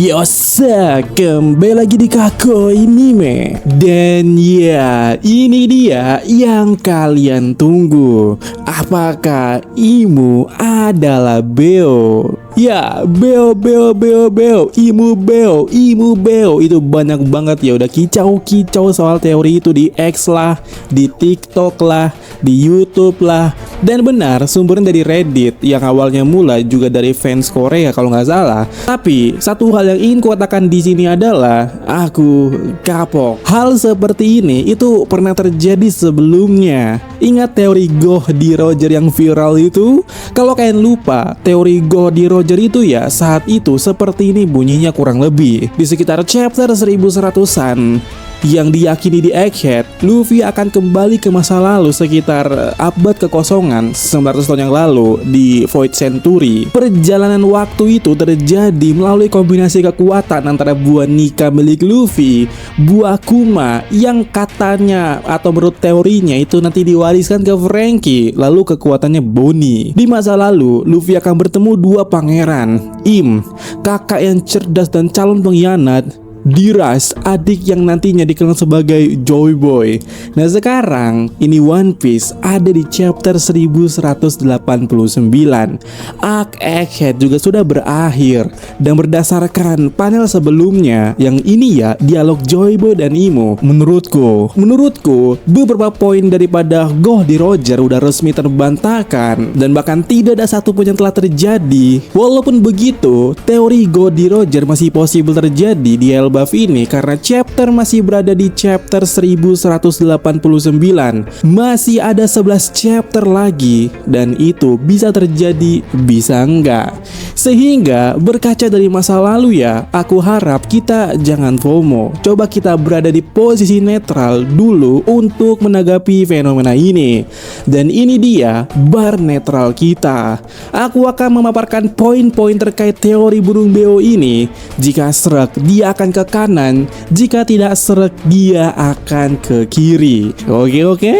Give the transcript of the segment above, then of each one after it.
Yosa, kembali lagi di Kakoi Anime. Dan ya, ini dia yang kalian tunggu. Apakah Imu adalah Beo? Ya, Beo, Imu Beo. Itu banyak banget ya, udah kicau soal teori itu di X lah, di TikTok lah, di YouTube lah. Dan benar, sumbernya dari Reddit yang awalnya mulai juga dari fans Korea kalau nggak salah. Tapi satu hal yang ingin kukatakan di sini adalah aku kapok. Hal seperti ini itu pernah terjadi sebelumnya. Ingat teori Goldie Roger yang viral itu? Kalau kalian lupa, teori Goldie Roger itu ya saat itu seperti ini bunyinya kurang lebih. Di sekitar chapter 1100-an yang diyakini di Egghead, Luffy akan kembali ke masa lalu sekitar abad kekosongan 900 tahun yang lalu di Void Century. Perjalanan waktu itu terjadi melalui kombinasi kekuatan antara buah Nika milik Luffy, buah Kuma yang katanya atau menurut teorinya itu nanti diwariskan ke Franky, lalu kekuatannya Bonnie. Di masa lalu, Luffy akan bertemu dua pangeran, Im, kakak yang cerdas dan calon pengkhianat, Diras, adik yang nantinya dikenal sebagai Joy Boy. Nah sekarang ini One Piece ada di chapter 1189. Arc Egghead juga sudah berakhir. Dan berdasarkan panel sebelumnya, yang ini ya dialog Joy Boy dan Imo, Menurutku beberapa poin daripada Goldie Roger udah resmi terbantahkan. Dan bahkan tidak ada satupun yang telah terjadi. Walaupun begitu, teori Goldie Roger masih possible terjadi di buff ini karena chapter masih berada di chapter 1189. Masih ada 11 chapter lagi dan itu bisa terjadi, bisa enggak. Sehingga berkaca dari masa lalu ya, aku harap kita jangan FOMO. Coba kita berada di posisi netral dulu untuk menanggapi fenomena ini. Dan ini dia bar netral kita. Aku akan memaparkan poin-poin terkait teori burung beo ini. Jika srek, dia akan ke kanan, jika tidak srek dia akan ke kiri. Oke.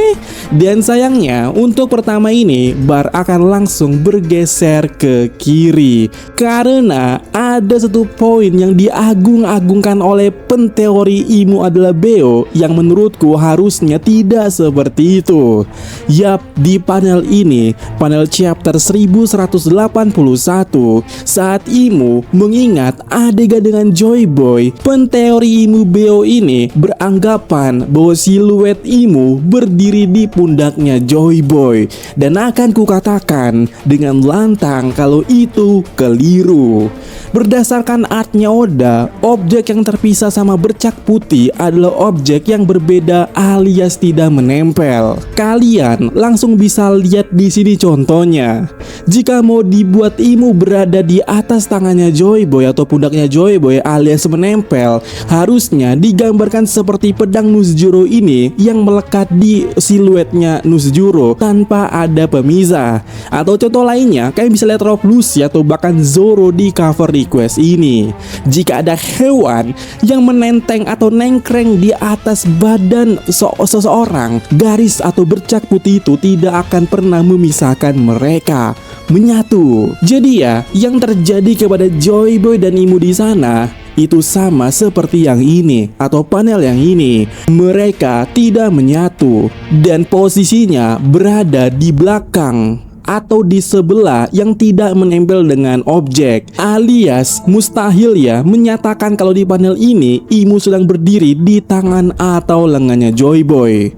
Dan sayangnya untuk pertama ini bar akan langsung bergeser ke kiri karena ada satu poin yang diagung-agungkan oleh penteori Imu adalah Beo yang menurutku harusnya tidak seperti itu. Yap, di panel ini, panel chapter 1181, saat Imu mengingat adegan dengan Joy Boy, penteori Imu Beo ini beranggapan bahwa siluet Imu berdiri di pundaknya Joy Boy. Dan akan kukatakan dengan lantang kalau itu keliru. Berdasarkan artnya Oda, objek yang terpisah sama bercak putih adalah objek yang berbeda alias tidak menempel. Kalian langsung bisa lihat di sini contohnya. Jika mau dibuat Imu berada di atas tangannya Joy Boy atau pundaknya Joy Boy alias menempel, harusnya digambarkan seperti pedang Nuzjuro ini yang melekat di siluetnya Nuzjuro tanpa ada pemisah. Atau contoh lainnya, kalian bisa lihat Rob Lucy atau bahkan Zoro di cover request ini. Jika ada hewan yang menenteng atau nengkreng di atas badan seseorang, garis atau bercak putih itu tidak akan pernah memisahkan mereka, menyatu. Jadi ya, yang terjadi kepada Joy Boy dan Imu di sana itu sama seperti yang ini atau panel yang ini. Mereka tidak menyatu dan posisinya berada di belakang atau di sebelah yang tidak menempel dengan objek, alias mustahil ya menyatakan kalau di panel ini Imu sedang berdiri di tangan atau lengannya Joy Boy.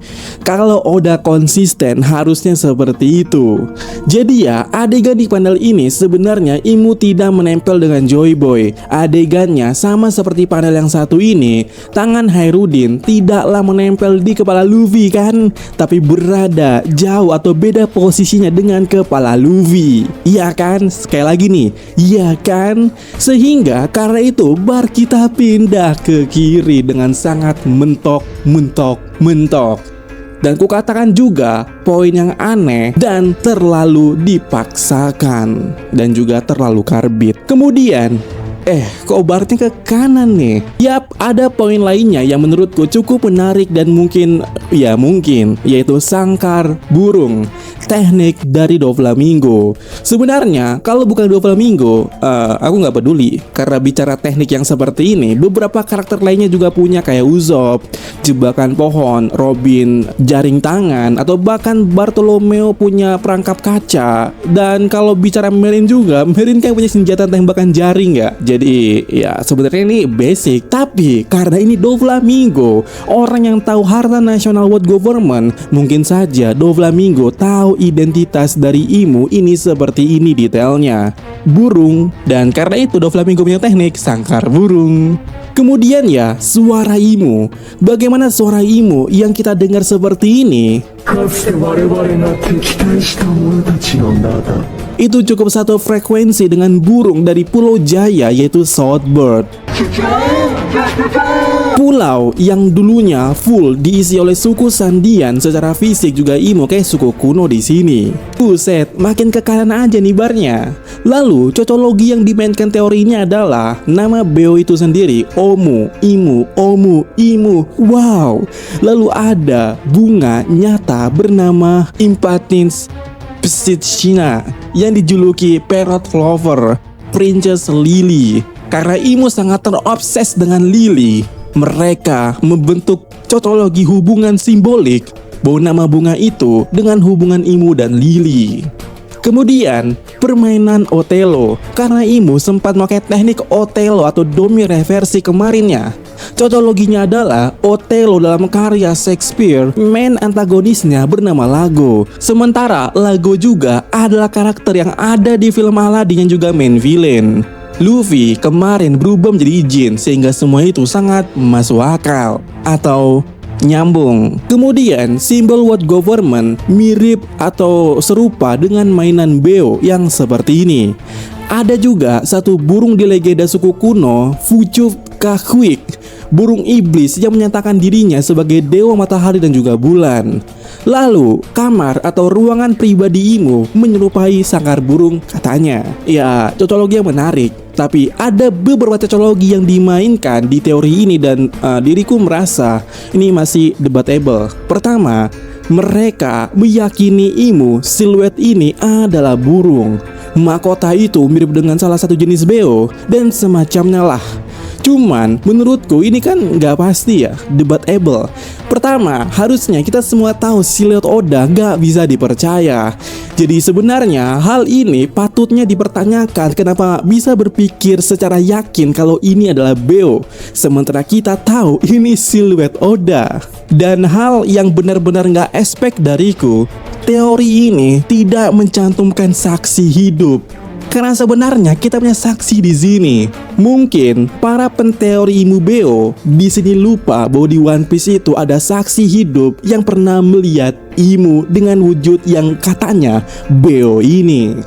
Kalau Oda konsisten harusnya seperti itu. Jadi ya, adegan di panel ini sebenarnya Imu tidak menempel dengan Joy Boy. Adegannya sama seperti panel yang satu ini. Tangan Hairudin tidaklah menempel di kepala Luffy kan, tapi berada jauh atau beda posisinya dengan kepala Luffy. Iya kan? Sekali lagi nih, iya kan? Sehingga karena itu bar kita pindah ke kiri dengan sangat mentok. Dan kukatakan juga poin yang aneh dan terlalu dipaksakan dan juga terlalu karbit. Kemudian kok barnya ke kanan nih? Yap, ada poin lainnya yang menurutku cukup menarik dan mungkin, yaitu sangkar burung, teknik dari Doflamingo. Sebenarnya kalau bukan Doflamingo, aku nggak peduli, karena bicara teknik yang seperti ini, beberapa karakter lainnya juga punya, kayak Usopp, jebakan pohon, Robin, jaring tangan, atau bahkan Bartolomeo punya perangkap kaca. Dan kalau bicara Merlin juga, Merlin kan punya senjata tembakan jaring ya. Jadi ya sebenarnya ini basic, tapi karena ini Doflamingo, orang yang tahu harta nasional World Government, mungkin saja Doflamingo tahu identitas dari Imu ini seperti ini detailnya, burung. Dan karena itu Doflamingo punya teknik sangkar burung. Kemudian ya, suara Imu. Bagaimana suara Imu yang kita dengar seperti ini? Itu cukup satu frekuensi dengan burung dari Pulau Jaya, yaitu Southbird. Pulau yang dulunya full diisi oleh suku Sandian, secara fisik juga Imo kayak suku kuno di sini. Buset, makin ke kanan aja nih barnya. Lalu cocologi yang dimainkan teori ini adalah nama Beo itu sendiri, Omu, Imu, Omu, Imu. Wow. Lalu ada bunga nyata bernama Impatiens Psittacina yang dijuluki Parrot Flower, Princess Lily. Karena Imu sangat terobses dengan Lily, mereka membentuk cocologi hubungan simbolik bahwa nama bunga itu dengan hubungan Imu dan Lily. Kemudian permainan Othello, karena Imu sempat pakai teknik Othello atau domi reversi kemarinnya. Cocologinya adalah Othello dalam karya Shakespeare, main antagonisnya bernama Iago. Sementara Iago juga adalah karakter yang ada di film Aladdin yang juga main villain. Luffy kemarin berubah menjadi jin, sehingga semua itu sangat masuk akal atau nyambung. Kemudian simbol World Government mirip atau serupa dengan mainan Beo yang seperti ini. Ada juga satu burung di legenda suku kuno, Fuchukahwik, burung iblis yang menyatakan dirinya sebagai dewa matahari dan juga bulan. Lalu kamar atau ruangan pribadi Imu menyerupai sangkar burung katanya. Ya, cocologi yang menarik. Tapi ada beberapa cocologi yang dimainkan di teori ini dan diriku merasa ini masih debatable. Pertama, mereka meyakini Imu siluet ini adalah burung. Mahkota itu mirip dengan salah satu jenis Beo dan semacamnya lah. Cuman menurutku ini kan nggak pasti ya, debatable. Pertama, harusnya kita semua tahu siluet Oda nggak bisa dipercaya. Jadi sebenarnya hal ini patutnya dipertanyakan, kenapa bisa berpikir secara yakin kalau ini adalah Beo, sementara kita tahu ini siluet Oda. Dan hal yang benar-benar nggak expect dariku, teori ini tidak mencantumkan saksi hidup. Karena sebenarnya kita punya saksi di sini. Mungkin para penteori Imu Beo di sini lupa bahwa di One Piece itu ada saksi hidup yang pernah melihat Imu dengan wujud yang katanya Beo ini.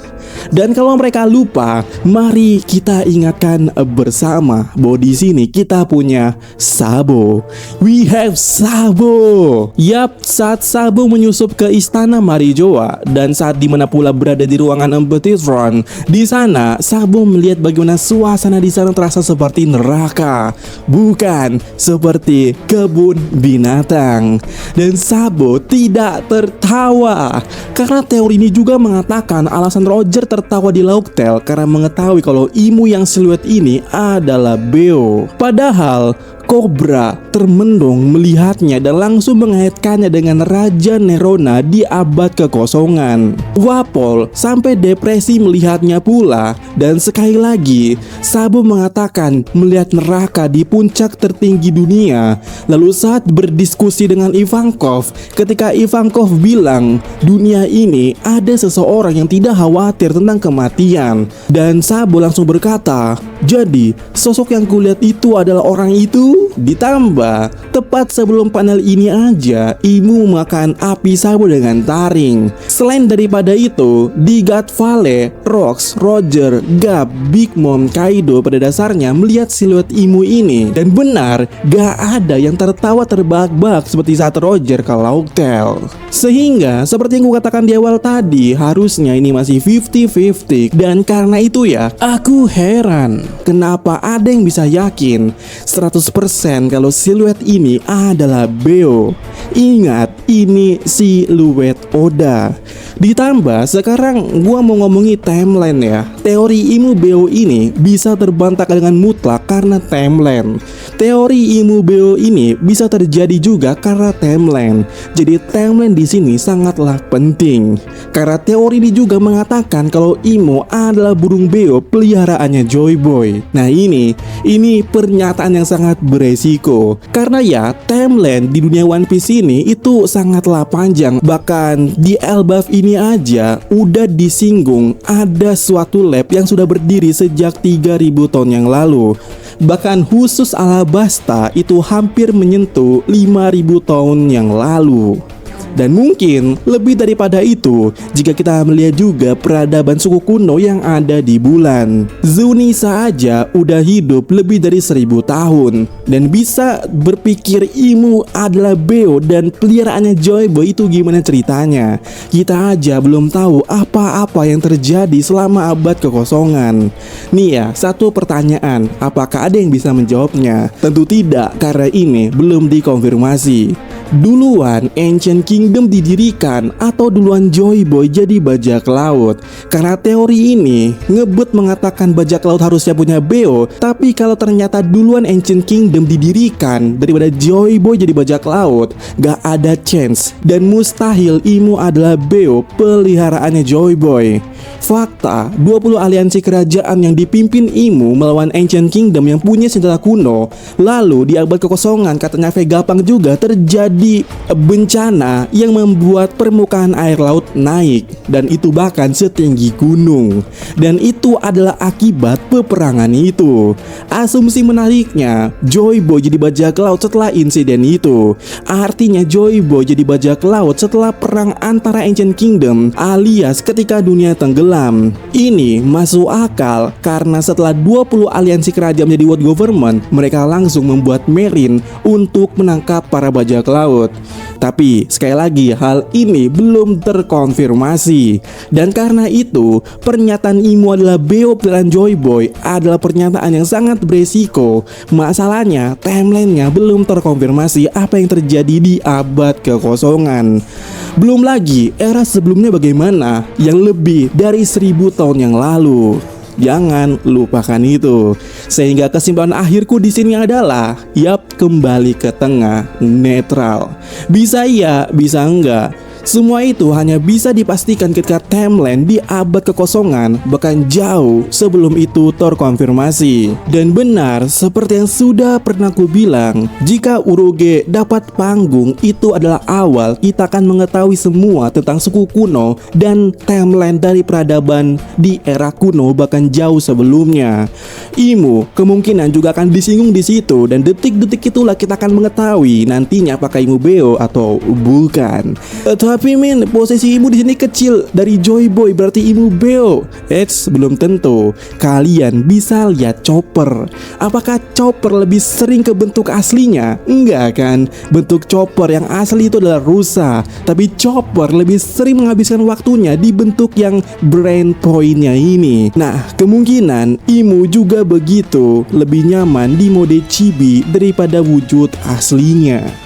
Dan kalau mereka lupa, mari kita ingatkan bersama bahwa di sini kita punya Sabo. We have Sabo. Yap, saat Sabo menyusup ke istana Marijoa dan saat dimana pula berada di ruangan Empty Throne, di sana Sabo melihat bagaimana suasana di sana terasa seperti neraka, bukan seperti kebun binatang. Dan Sabo tidak tertawa karena teori ini juga mengatakan alasan Roger tertawa di Laughtale karena mengetahui kalau Imu yang siluet ini adalah Beo. Padahal Cobra termendung melihatnya dan langsung mengaitkannya dengan Raja Nerona di abad kekosongan. Wapol sampai depresi melihatnya pula. Dan sekali lagi Sabo mengatakan melihat neraka di puncak tertinggi dunia. Lalu saat berdiskusi dengan Ivankov, ketika Ivankov bilang dunia ini ada seseorang yang tidak khawatir tentang kematian, dan Sabo langsung berkata, jadi sosok yang kulihat itu adalah orang itu. Ditambah tepat sebelum panel ini aja Imu makan api Sabo dengan taring. Selain daripada itu, di God Valley, Rox, Roger, Gab, Big Mom, Kaido pada dasarnya melihat siluet Imu ini. Dan benar, gak ada yang tertawa terbahak-bahak seperti saat Roger ke Laughtale. Sehingga seperti yang kukatakan di awal tadi, harusnya ini masih 50-50. Dan karena itu ya, aku heran kenapa ada yang bisa yakin 100% 100% kalau siluet ini adalah Beo. Ingat, ini siluet Oda. Ditambah sekarang gua mau ngomongi timeline ya. Teori Imu Beo ini bisa terbantah dengan mutlak karena timeline. Teori Imu Beo ini bisa terjadi juga karena timeline. Jadi timeline di sini sangatlah penting. Karena teori ini juga mengatakan kalau Imo adalah burung beo peliharaannya Joy Boy. Nah ini pernyataan yang sangat beresiko. Karena ya timeline di dunia One Piece ini itu sangatlah panjang. Bahkan di Elbaf ini aja udah disinggung ada suatu lab yang sudah berdiri sejak 3000 tahun yang lalu. Bahkan khusus Alabasta itu hampir menyentuh 5000 tahun yang lalu. Dan mungkin lebih daripada itu jika kita melihat juga peradaban suku kuno yang ada di bulan. Zunisa aja udah hidup lebih dari 1000 tahun dan bisa berpikir Imu adalah beo dan peliharaannya Joy Boy itu gimana ceritanya. Kita aja belum tahu apa-apa yang terjadi selama abad kekosongan. Nih ya, satu pertanyaan, apakah ada yang bisa menjawabnya? Tentu tidak, karena ini belum dikonfirmasi. Duluan Ancient Kingdom didirikan atau duluan Joy Boy jadi bajak laut? Karena teori ini ngebut mengatakan bajak laut harusnya punya beo, tapi kalau ternyata duluan Ancient Kingdom didirikan daripada Joy Boy jadi bajak laut, gak ada chance dan mustahil Imu adalah beo peliharaannya Joy Boy. Fakta, 20 aliansi kerajaan yang dipimpin Imu melawan Ancient Kingdom yang punya senjata kuno. Lalu di abad kekosongan katanya Vegapunk juga terjadi bencana yang membuat permukaan air laut naik, dan itu bahkan setinggi gunung. Dan itu adalah akibat peperangan itu. Asumsi menariknya, Joy Boy jadi bajak laut setelah insiden itu. Artinya Joy Boy jadi bajak laut setelah perang antara Ancient Kingdom alias ketika dunia tenggelam. Ini masuk akal karena setelah 20 aliansi kerajaan menjadi world government, mereka langsung membuat marine untuk menangkap para bajak laut. Tapi sekali lagi hal ini belum terkonfirmasi. Dan karena itu pernyataan Imu adalah beo peliharaan Joy Boy adalah pernyataan yang sangat beresiko. Masalahnya timelinenya belum terkonfirmasi apa yang terjadi di abad kekosongan. Belum lagi era sebelumnya bagaimana yang lebih dari 1000 tahun yang lalu. Jangan lupakan itu. Sehingga kesimpulan akhirku di sini adalah kembali ke tengah, netral. Bisa iya, bisa enggak. Semua itu hanya bisa dipastikan ketika timeline di abad kekosongan bahkan jauh sebelum itu terkonfirmasi. Dan benar seperti yang sudah pernah ku bilang, jika Uroge dapat panggung itu adalah awal kita akan mengetahui semua tentang suku kuno dan timeline dari peradaban di era kuno bahkan jauh sebelumnya. Imu kemungkinan juga akan disinggung di situ dan detik-detik itulah kita akan mengetahui nantinya apakah Imu beo atau bukan. Tapi posisi Imu di sini kecil dari Joy Boy, berarti Imu beo. Belum tentu. Kalian bisa lihat Chopper. Apakah Chopper lebih sering ke bentuk aslinya? Enggak kan. Bentuk Chopper yang asli itu adalah rusa, tapi Chopper lebih sering menghabiskan waktunya di bentuk yang brain point-nya ini. Nah, kemungkinan Imu juga begitu, lebih nyaman di mode chibi daripada wujud aslinya.